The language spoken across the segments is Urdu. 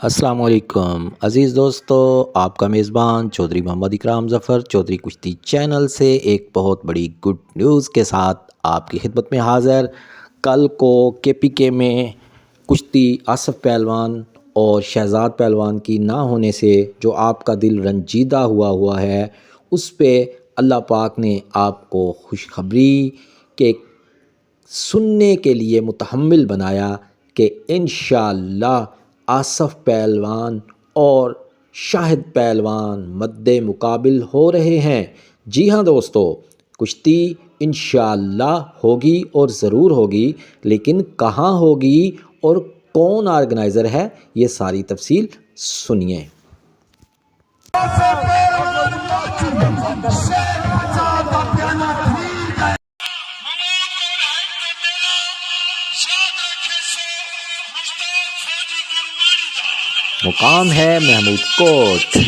السلام علیکم عزیز دوستو، آپ کا میزبان چودھری محمد اکرام ظفر چودھری کشتی چینل سے ایک بہت بڑی گڈ نیوز کے ساتھ آپ کی خدمت میں حاضر۔ کل کو KPK میں کشتی آصف پہلوان اور شہزاد پہلوان کی نہ ہونے سے جو آپ کا دل رنجیدہ ہوا ہے، اس پہ اللہ پاک نے آپ کو خوشخبری کے سننے کے لیے متحمل بنایا کہ انشاءاللہ آصف پہلوان اور شاہد پہلوان مد مقابل ہو رہے ہیں۔ جی ہاں دوستو، کشتی انشاءاللہ ہوگی اور ضرور ہوگی، لیکن کہاں ہوگی اور کون آرگنائزر ہے، یہ ساری تفصیل سنیے۔ مقام ہے محمود کوٹ۔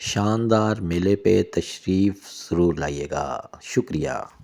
شاندار میلے پہ تشریف ضرور لائیے گا۔ شکریہ۔